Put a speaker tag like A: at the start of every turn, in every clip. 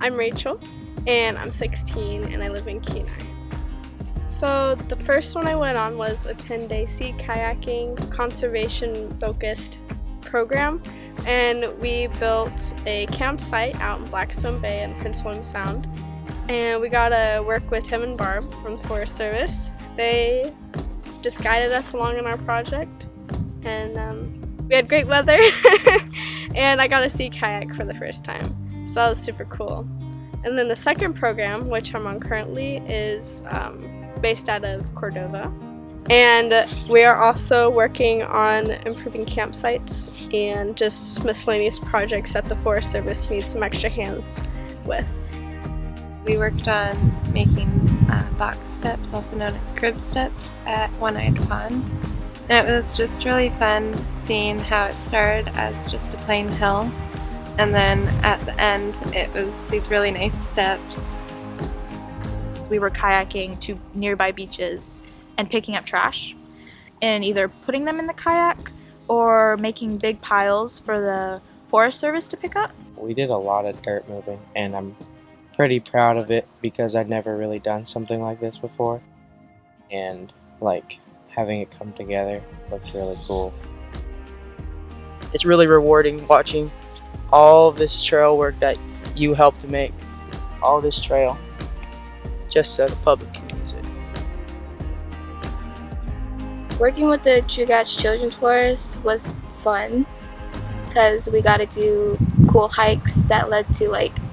A: I'm Rachel, and I'm 16, and I live in Kenai. So the first one I went on was a 10-day sea kayaking, conservation-focused program, and we built a campsite out in Blackstone Bay and Prince William Sound, and we got to work with Tim and Barb from the Forest Service. They just guided us along in our project, and we had great weather, and I got a sea kayak for the first time, so that was super cool. And then the second program, which I'm on currently, is based out of Cordova, and we are also working on improving campsites and just miscellaneous projects that the Forest Service needs some extra hands with.
B: We worked on making box steps, also known as crib steps, at One-Eyed Pond. And it was just really fun seeing how it started as just a plain hill, and then at the end it was these really nice steps.
C: We were kayaking to nearby beaches and picking up trash and either putting them in the kayak or making big piles for the Forest Service to pick up.
D: We did a lot of dirt moving, and I'm pretty proud of it because I'd never really done something like this before, and having it come together looks really cool.
E: It's really rewarding watching all this trail work that you helped to make, all this trail, just so the public can use it.
F: Working with the Chugach Children's Forest was fun because we got to do cool hikes that led to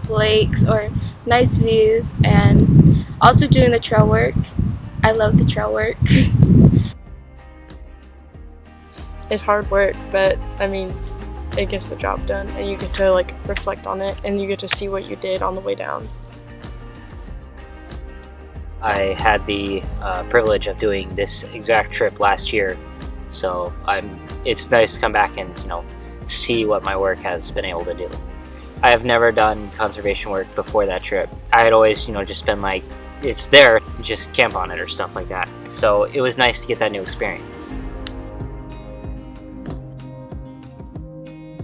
F: lakes or nice views, and also doing the trail work. I love the trail work.
G: It's hard work, but I mean, it gets the job done, and you get to reflect on it, and you get to see what you did on the way down.
H: I had the privilege of doing this exact trip last year, so it's nice to come back and see what my work has been able to do. I have never done conservation work before that trip. I had always just been it's there, just camp on it or stuff like that. So it was nice to get that new experience.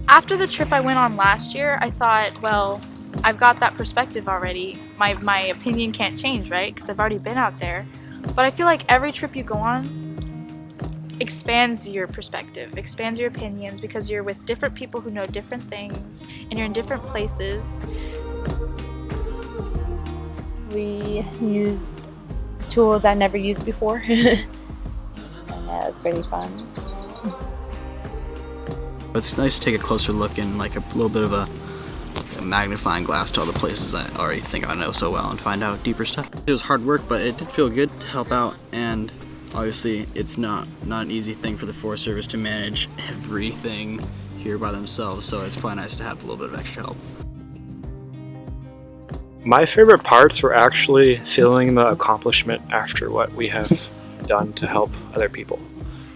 C: After the trip I went on last year, I thought, well, I've got that perspective already. My opinion can't change, right? Because I've already been out there. But I feel like every trip you go on expands your perspective, expands your opinions, because you're with different people who know different things, and you're in different places.
I: We used tools I never used before, and that was pretty fun.
J: It's nice to take a closer look and a little bit of a magnifying glass to all the places I already think I know so well and find out deeper stuff. It was hard work, but it did feel good to help out, and obviously it's not an easy thing for the Forest Service to manage everything here by themselves, so it's probably nice to have a little bit of extra help.
K: My favorite parts were actually feeling the accomplishment after what we have done to help other people.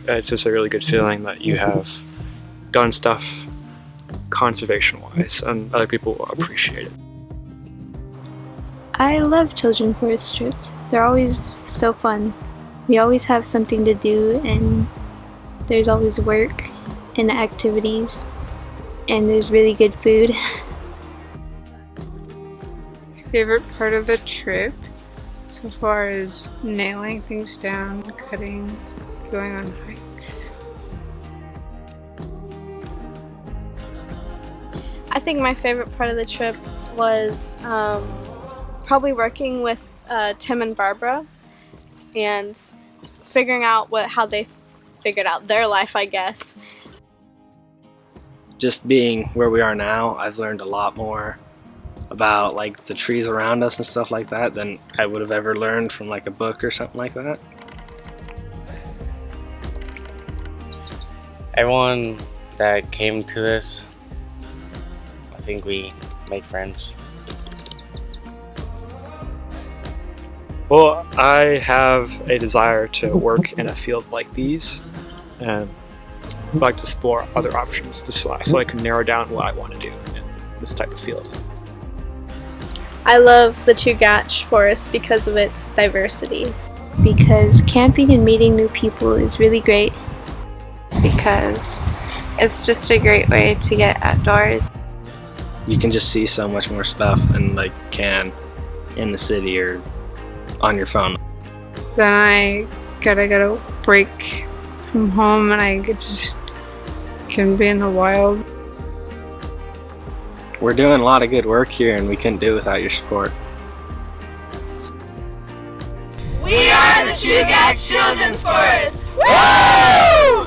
K: It's just a really good feeling that you have done stuff conservation-wise, and other people will appreciate it.
L: I love children's forest trips. They're always so fun. We always have something to do, and there's always work and activities, and there's really good food.
M: My favorite part of the trip so far is nailing things down, cutting, going on hikes.
A: I think my favorite part of the trip was probably working with Tim and Barbara and figuring out how they figured out their life, I guess.
N: Just being where we are now, I've learned a lot more about the trees around us and stuff like that than I would have ever learned from a book or something like that.
D: Everyone that came to this, I think we made friends.
K: Well, I have a desire to work in a field like these, and I'd like to explore other options so I can narrow down what I want to do in this type of field.
A: I love the Chugach Forest because of its diversity.
L: Because camping and meeting new people is really great.
B: Because it's just a great way to get outdoors.
N: you can just see so much more stuff than like you can in the city or on your phone.
M: Then I get a break from home and I can be in the wild.
N: We're doing a lot of good work here and we couldn't do it without your support.
O: We are the Chugach Children's Forest! Woo!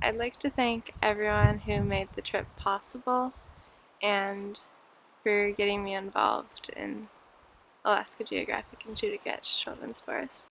B: I'd like to thank everyone who made the trip possible and for getting me involved in Alaska Geographic and Chugach Children's Forest.